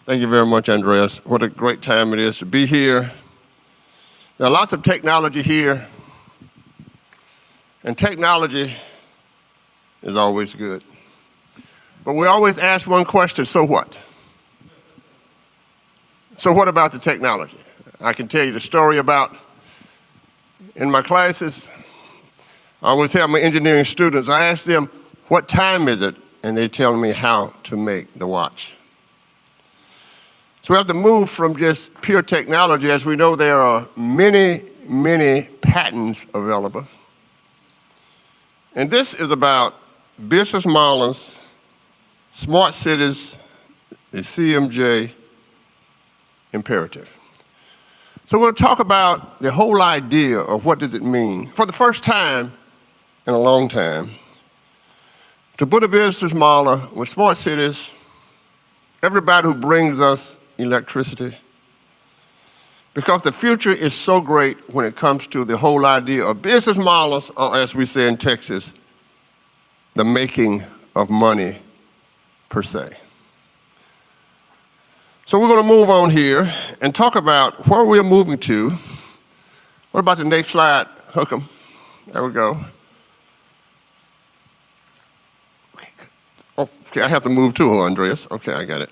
Thank you very much, Andreas. What a great time it is to be here. There are lots of technology here, and technology is always good. But we always ask one question, so what? So what about the technology? I can tell you the story about, in my classes, I always tell my engineering students, I ask them, what time is it? And they tell me how to make the watch. So we have to move from just pure technology. As we know, there are many, many patents available. And this is about business models, smart cities, the CMJ imperative. So we'll talk about the whole idea of what does it mean, for the first time in a long time, to put a business model with smart cities, everybody who brings us electricity, because the future is so great when it comes to the whole idea of business models, or as we say in Texas, the making of money per se. So we're going to move on here and talk about where we're moving to. What about the next slide? Hook 'em. There we go. Okay, I have to move too, Andreas. Okay, I got it.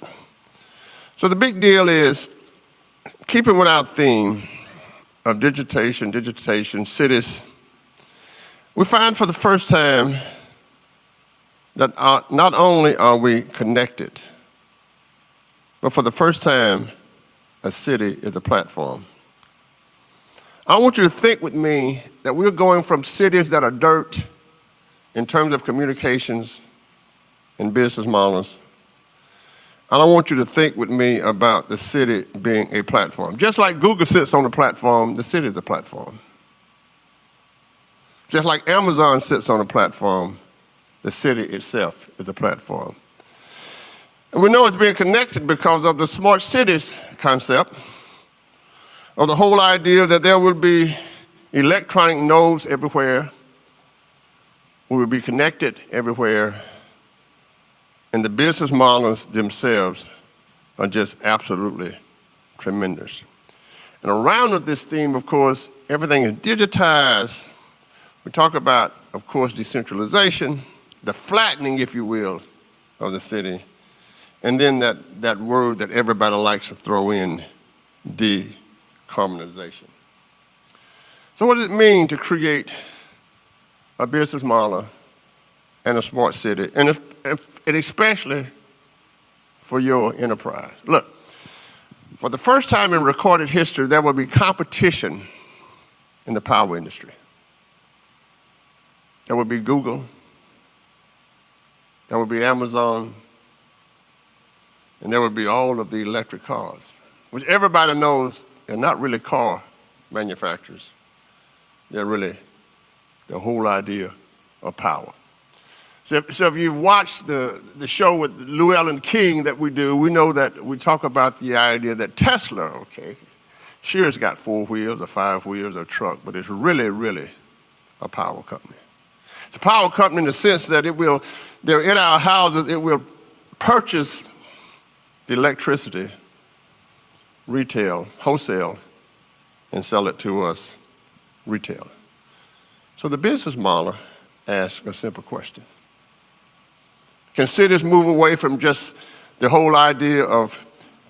So the big deal is, keeping with our theme of digitization, cities, we find for the first time that not only are we connected, but for the first time, a city is a platform. I want you to think with me that we're going from cities that are dirt in terms of communications and business models. And I want you to think with me about the city being a platform. Just like Google sits on a platform, the city is a platform. Just like Amazon sits on a platform, the city itself is a platform. And we know it's being connected because of the smart cities concept, of the whole idea that there will be electronic nodes everywhere, we will be connected everywhere, and the business models themselves are just absolutely tremendous. And around this theme, of course, everything is digitized. We talk about, of course, decentralization, the flattening, if you will, of the city, and then that word that everybody likes to throw in, decarbonization. So what does it mean to create a business model and a smart city, and especially for your enterprise? Look, for the first time in recorded history, there will be competition in the power industry. There will be Google, there will be Amazon, and there will be all of the electric cars, which everybody knows are not really car manufacturers. They're really the whole idea of power. So if you've watched the show with Llewellyn King that we do, we know that we talk about the idea that Tesla, okay, sure it's got 4 wheels or 5 wheels or a truck, but it's really, really a power company. It's a power company in the sense that they're in our houses, it will purchase the electricity, retail, wholesale, and sell it to us, retail. So the business model asks a simple question. Can cities move away from just the whole idea of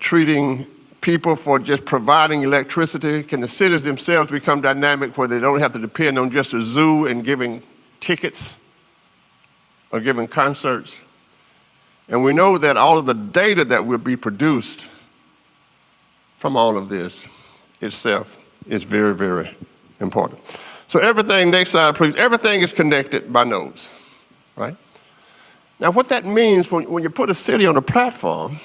treating people for just providing electricity? Can the cities themselves become dynamic where they don't have to depend on just a zoo and giving tickets or giving concerts? And we know that all of the data that will be produced from all of this itself is very, very important. So everything, next slide please, everything is connected by nodes, right? Now what that means when you put a city on a platform,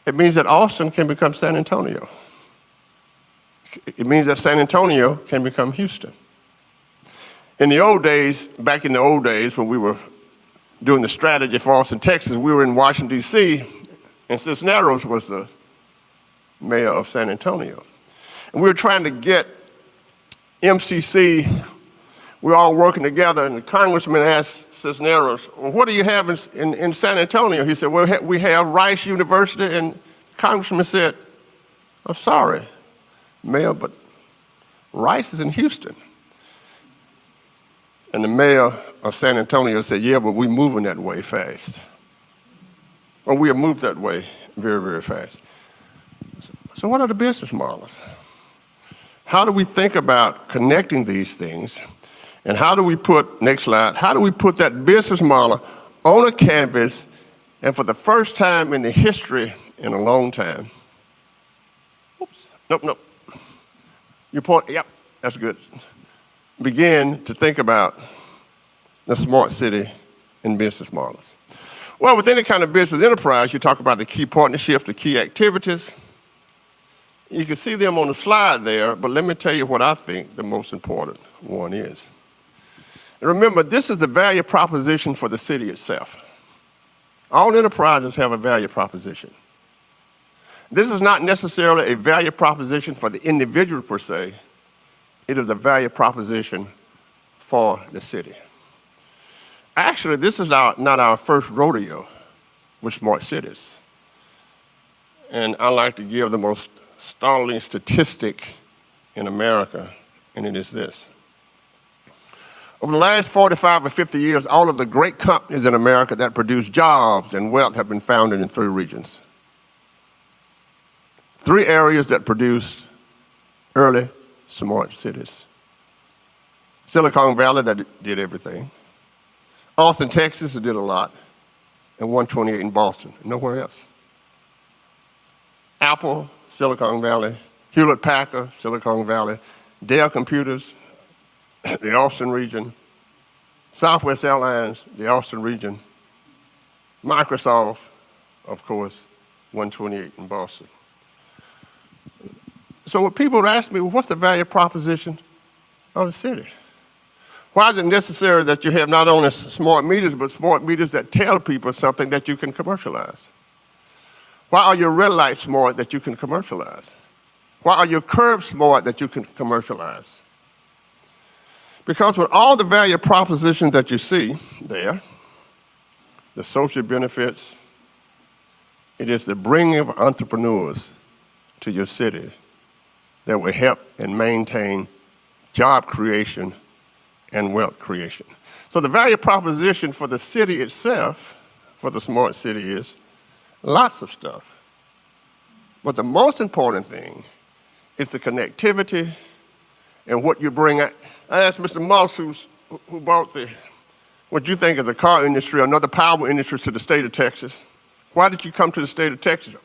it means that Austin can become San Antonio. It means that San Antonio can become Houston. In the old days, back in the old days when we were doing the strategy for Austin, Texas, we were in Washington, D.C., and Cisneros was the mayor of San Antonio. And we were trying to get MCC we're all working together, and the congressman asked Cisneros, well, what do you have in San Antonio? He said, well, we have Rice University, and the congressman said, I'm sorry, Mayor, but Rice is in Houston. And the mayor of San Antonio said, yeah, but we're moving that way fast. Or we have moved that way very, very fast. So what are the business models? How do we think about connecting these things? And how do we put, next slide, how do we put that business model on a canvas, and for the first time in the history in a long time, oops, nope. You point, yep, that's good. Begin to think about the smart city and business models. Well, with any kind of business enterprise, you talk about the key partnerships, the key activities. You can see them on the slide there, but let me tell you what I think the most important one is. And remember, this is the value proposition for the city itself. All enterprises have a value proposition. This is not necessarily a value proposition for the individual per se. It is a value proposition for the city. Actually, this is not our first rodeo with smart cities. And I like to give the most startling statistic in America, and it is this. Over the last 45 or 50 years, all of the great companies in America that produce jobs and wealth have been founded in 3 regions. 3 areas that produced early smart cities. Silicon Valley, that did everything. Austin, Texas, that did a lot. And 128 in Boston, nowhere else. Apple, Silicon Valley. Hewlett-Packard, Silicon Valley. Dell Computers, the Austin region. Southwest Airlines, the Austin region. Microsoft, of course, 128 in Boston. So when people would ask me, well, what's the value proposition of the city? Why is it necessary that you have not only smart meters, but smart meters that tell people something that you can commercialize? Why are your red lights smart that you can commercialize? Why are your curbs smart that you can commercialize? Because with all the value propositions that you see there, the social benefits, it is the bringing of entrepreneurs to your city that will help and maintain job creation and wealth creation. So the value proposition for the city itself, for the smart city, is lots of stuff. But the most important thing is the connectivity and what you bring out. I asked Mr. Moss, who bought what you think is the car industry, another power industry, to the state of Texas. Why did you come to the state of Texas?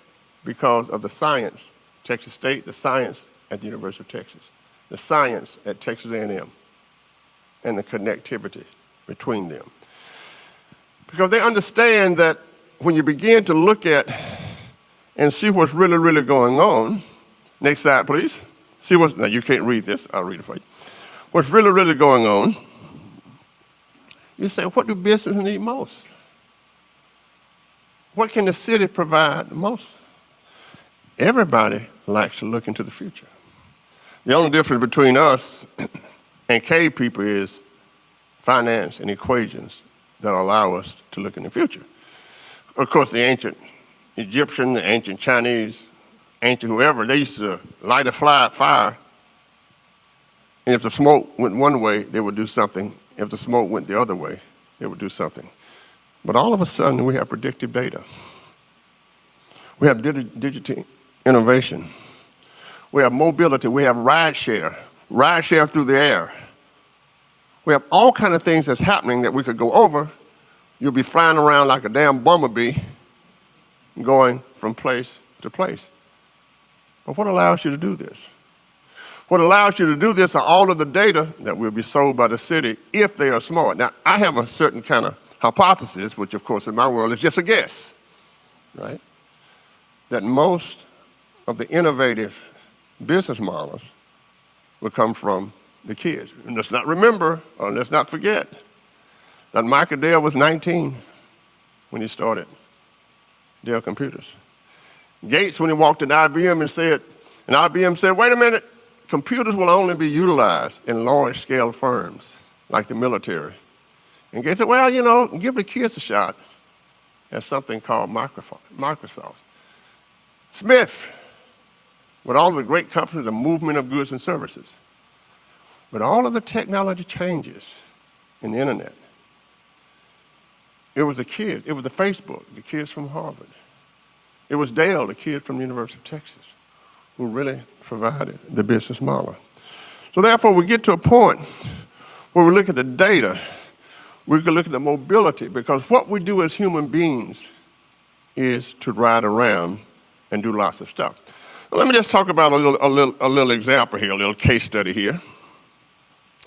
Because of the science, Texas State, the science at the University of Texas, the science at Texas A&M, and the connectivity between them. Because they understand that when you begin to look at and see what's really, really going on, next slide, please. Now you can't read this, I'll read it for you. What's really, really going on, you say, what do businesses need most? What can the city provide most? Everybody likes to look into the future. The only difference between us and cave people is finance and equations that allow us to look in the future. Of course, the ancient Egyptian, the ancient Chinese, ancient whoever, they used to light a fire, and if the smoke went one way, they would do something. If the smoke went the other way, they would do something. But all of a sudden, we have predictive data. We have digital innovation. We have mobility. We have ride share through the air. We have all kinds of things that's happening that we could go over. You'll be flying around like a damn bumblebee, going from place to place. But what allows you to do this? What allows you to do this are all of the data that will be sold by the city if they are smart. Now, I have a certain kind of hypothesis, which of course in my world is just a guess, right? That most of the innovative business models will come from the kids. And let's not remember, or let's not forget, that Michael Dell was 19 when he started Dell Computers. Gates, when he walked in IBM IBM said, wait a minute, computers will only be utilized in large-scale firms. like the military. And they said, well, you know, give the kids a shot at something called Microsoft. Smith, with all the great companies, the movement of goods and services. But all of the technology changes in the internet. It was the kids, it was the Facebook, the kids from Harvard. It was Dale, the kid from the University of Texas, who really provided the business model. So therefore, we get to a point where we look at the data, we can look at the mobility, because what we do as human beings is to ride around and do lots of stuff. Well, let me just talk about a little example here, a little case study here.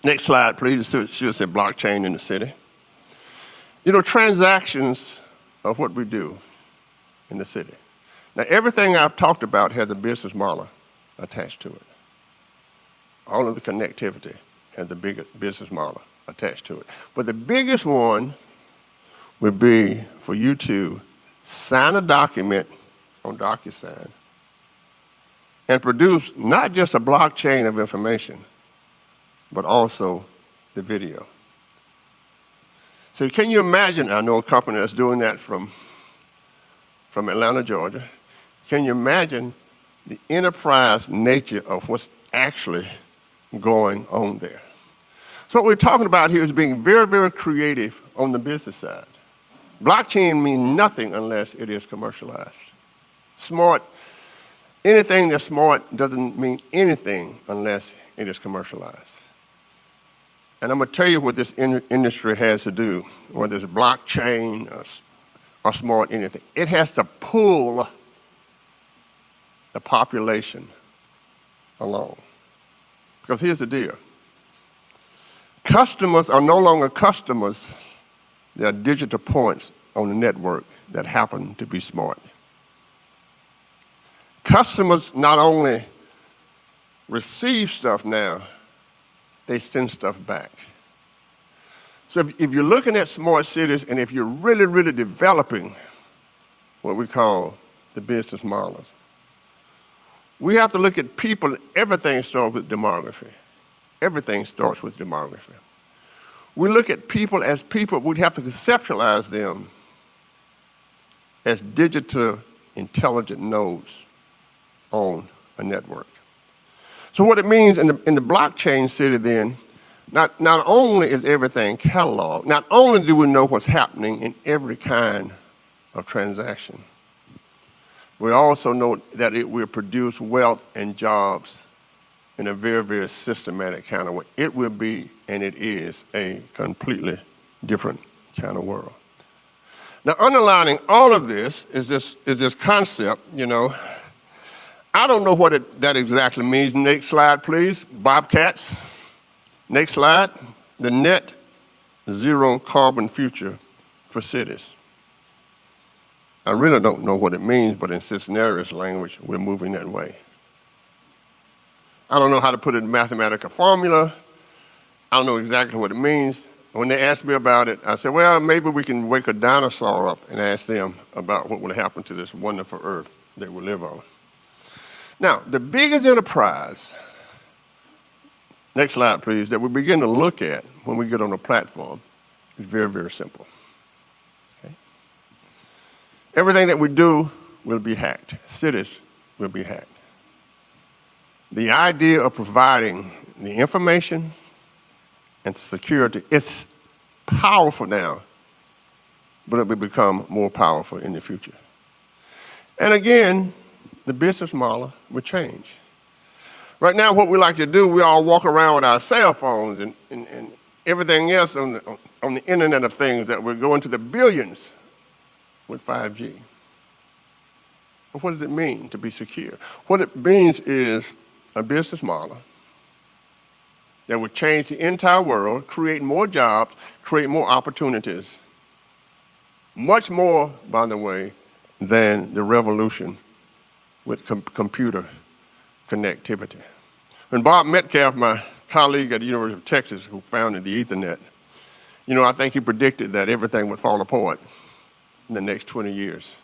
Next slide, please. It should say blockchain in the city. You know, transactions are what we do in the city. Now, everything I've talked about has a business model attached to it. All of the connectivity has a big business model attached to it. But the biggest one would be for you to sign a document on DocuSign and produce not just a blockchain of information, but also the video. So can you imagine, I know a company that's doing that from Atlanta, Georgia. Can you imagine the enterprise nature of what's actually going on there? So what we're talking about here is being very, very creative on the business side. Blockchain means nothing unless it is commercialized. Smart, anything that's smart doesn't mean anything unless it is commercialized. And I'm going to tell you what this industry has to do, whether it's blockchain or smart anything. It has to pull the population along. Because here's the deal. Customers are no longer customers. They are digital points on the network that happen to be smart. Customers not only receive stuff now, they send stuff back. So if you're looking at smart cities and if you're really, really developing what we call the business models, we have to look at people. Everything starts with demography. Everything starts with demography. We look at people as people. We'd have to conceptualize them as digital intelligent nodes on a network. So what it means in the blockchain city then, not only is everything cataloged, not only do we know what's happening in every kind of transaction, we also know that it will produce wealth and jobs in a very, very systematic kind of way. It will be, and it is, a completely different kind of world. Now, underlining all of this is this concept, you know. I don't know what that exactly means. Next slide, please. Bobcats. Next slide. The net zero carbon future for cities. I really don't know what it means, but in Cisneros language, we're moving that way. I don't know how to put it in mathematical formula. I don't know exactly what it means. When they asked me about it, I said, well, maybe we can wake a dinosaur up and ask them about what would happen to this wonderful earth that we live on. Now, the biggest enterprise, next slide please, that we begin to look at when we get on a platform is very, very simple. Okay? Everything that we do will be hacked. Cities will be hacked. The idea of providing the information and the security is powerful now, but it will become more powerful in the future. And again, the business model will change. Right now, what we like to do, we all walk around with our cell phones and everything else on the Internet of Things that will go into the billions with 5G. But what does it mean to be secure? What it means is a business model that would change the entire world, create more jobs, create more opportunities, much more, by the way, than the revolution with computer connectivity. When Bob Metcalf, my colleague at the University of Texas, who founded the Ethernet, you know, I think he predicted that everything would fall apart in the next 20 years.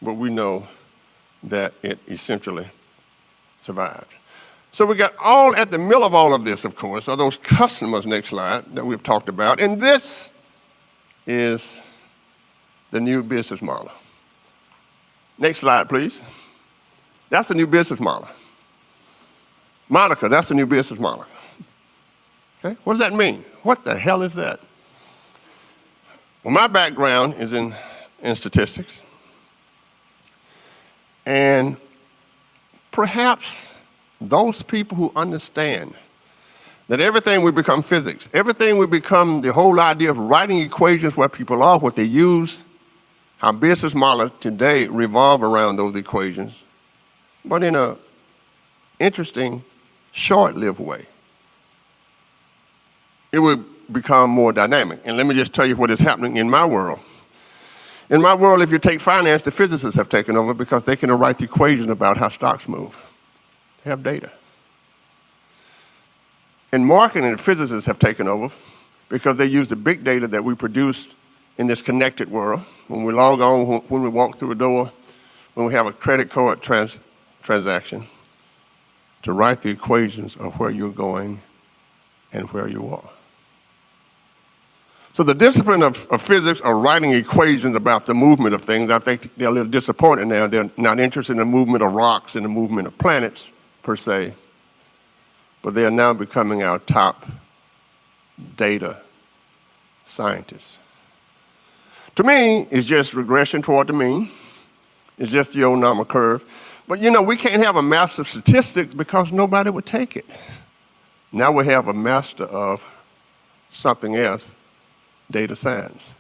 But we know that it essentially survived. So we got all at the middle of all of this, of course, are those customers, next slide, that we've talked about. And this is the new business model. Next slide, please. That's the new business model. Monica, that's the new business model. Okay, what does that mean? What the hell is that? Well, my background is in statistics. And perhaps those people who understand that everything will become physics, everything will become the whole idea of writing equations where people are, what they use, how business models today revolve around those equations, but in an interesting, short-lived way. It will become more dynamic. And let me just tell you what is happening in my world. In my world, if you take finance, the physicists have taken over because they can write the equation about how stocks move. They have data. In marketing, the physicists have taken over because they use the big data that we produce in this connected world. When we log on, when we walk through a door, when we have a credit card transaction, to write the equations of where you're going and where you are. So the discipline of physics are writing equations about the movement of things. I think they're a little disappointed now. They're not interested in the movement of rocks and the movement of planets, per se, but they are now becoming our top data scientists. To me, it's just regression toward the mean. It's just the old normal curve. But you know, we can't have a master of statistics because nobody would take it. Now we have a master of something else, data science,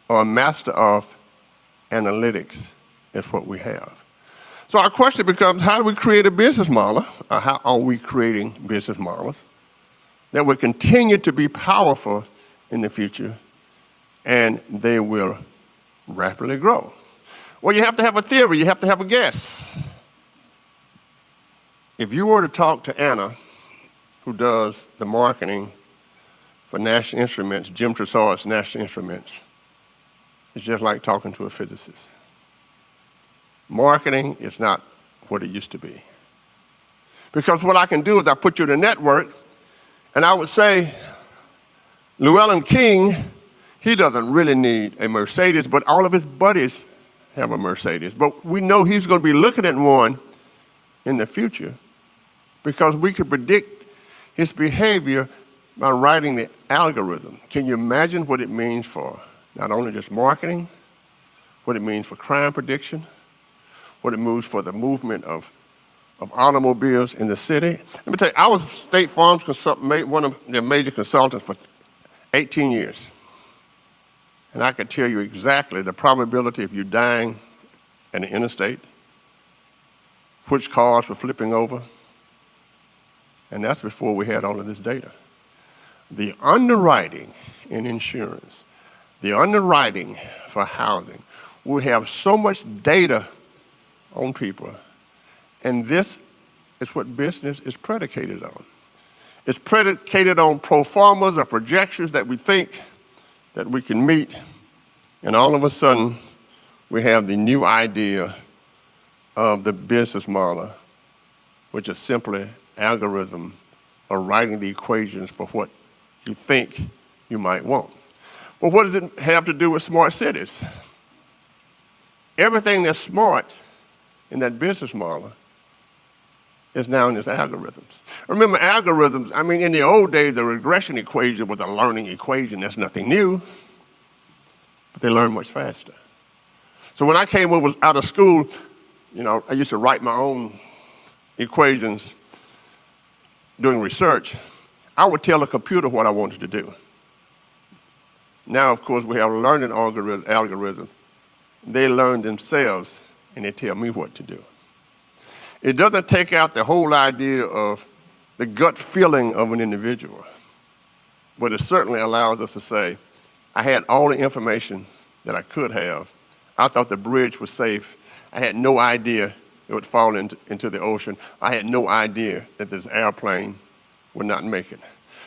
or a master of analytics is what we have. So our question becomes, how do we create a business model, or how are we creating business models that will continue to be powerful in the future, and they will rapidly grow? Well, you have to have a theory, you have to have a guess. If you were to talk to Anna, who does the marketing for National Instruments, Jim Tresar's National Instruments, it's just like talking to a physicist. Marketing is not what it used to be. Because what I can do is I put you in a network, and I would say, Llewellyn King, he doesn't really need a Mercedes, but all of his buddies have a Mercedes. But we know he's going to be looking at one in the future because we could predict his behavior by writing the algorithm. Can you imagine what it means for not only just marketing, what it means for crime prediction, what it means for the movement of automobiles in the city? Let me tell you, I was State Farm's consultant, one of their major consultants for 18 years. And I could tell you exactly the probability of you dying in the interstate, which cars were flipping over, and that's before we had all of this data. The underwriting in insurance, the underwriting for housing, we have so much data on people, and this is what business is predicated on. It's predicated on pro formas or projections that we think that we can meet, and all of a sudden we have the new idea of the business model, which is simply algorithm of writing the equations for what you think you might want. Well, what does it have to do with smart cities? Everything that's smart in that business model is now in its algorithms. Remember, algorithms, I mean, in the old days, the regression equation was a learning equation. That's nothing new, but they learn much faster. So when I came over out of school, you know, I used to write my own equations doing research. I would tell a computer what I wanted to do. Now, of course, we have a learning algorithm. They learn themselves, and they tell me what to do. It doesn't take out the whole idea of the gut feeling of an individual, but it certainly allows us to say, I had all the information that I could have. I thought the bridge was safe. I had no idea it would fall into the ocean. I had no idea that this airplane would not make it.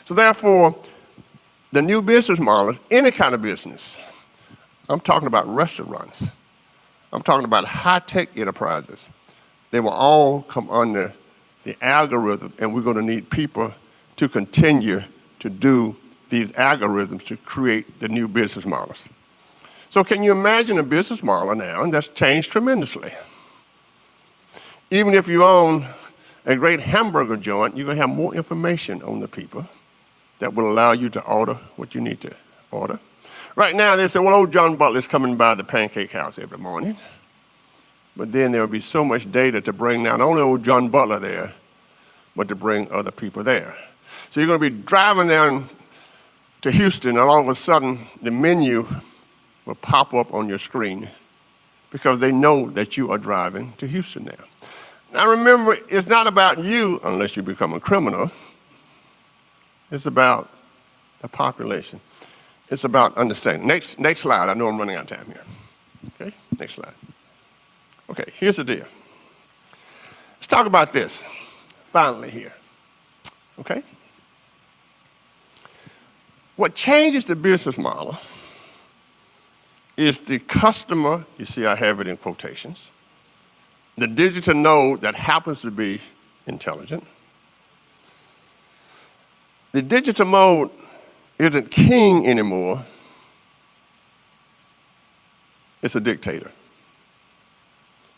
So therefore, the new business models, any kind of business, I'm talking about restaurants, I'm talking about high-tech enterprises, they will all come under the algorithm, and we're going to need people to continue to do these algorithms to create the new business models. So can you imagine a business model now, and that's changed tremendously. Even if you own a great hamburger joint, you're going to have more information on the people that will allow you to order what you need to order. Right now, they say, well, old John Butler's coming by the pancake house every morning. But then there will be so much data to bring not only old John Butler there, but to bring other people there. So you're going to be driving down to Houston, and all of a sudden, the menu will pop up on your screen because they know that you are driving to Houston now. Now remember, it's not about you unless you become a criminal. It's about the population. It's about understanding. Next slide. I know I'm running out of time here. Okay, next slide. Okay, here's the deal. Let's talk about this, finally here. Okay? What changes the business model is the customer, you see I have it in quotations, the digital node that happens to be intelligent. The digital mode isn't king anymore, it's a dictator.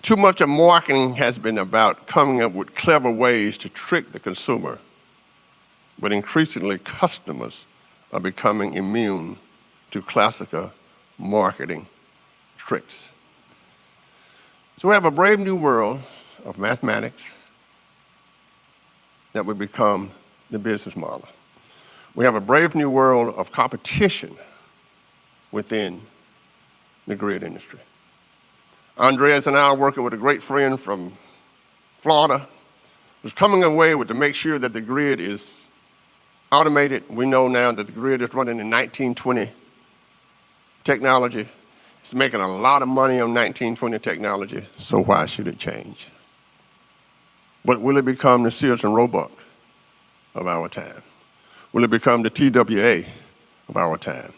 Too much of marketing has been about coming up with clever ways to trick the consumer, but increasingly customers are becoming immune to classical marketing tricks. So we have a brave new world of mathematics that will become the business model. We have a brave new world of competition within the grid industry. Andreas and I are working with a great friend from Florida who's coming away with to make sure that the grid is automated. We know now that the grid is running in 1920 technology. It's making a lot of money on 1920 technology, so why should it change? But will it become the Sears and Roebuck of our time? Will it become the TWA of our time?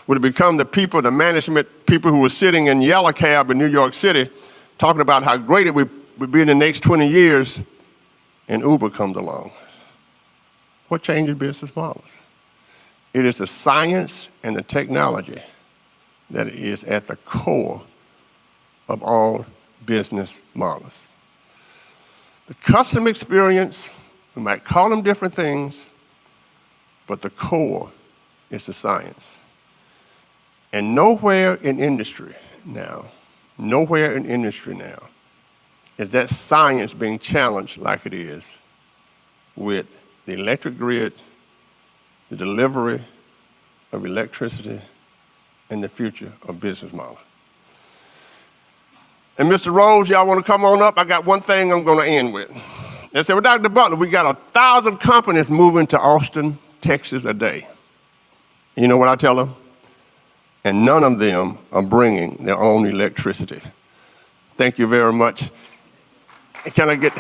Will it become the people, the management people who were sitting in yellow cab in New York City talking about how great it would be in the next 20 years, and Uber comes along? What changes business models? It is the science and the technology that is at the core of all business models. The customer experience, we might call them different things, but the core is the science. And nowhere in industry now is that science being challenged like it is with the electric grid, the delivery of electricity, and the future of business model. And Mr. Rose, y'all want to come on up? I got one thing I'm going to end with. They said, well, Dr. Butler, we got 1,000 companies moving to Austin, Texas a day. You know what I tell them? And none of them are bringing their own electricity. Thank you very much. Can I get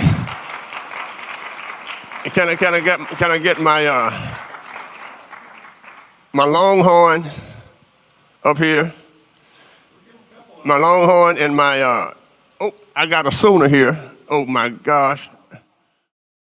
my Longhorn up here? My Longhorn and my, I got a Sooner here. Oh my gosh.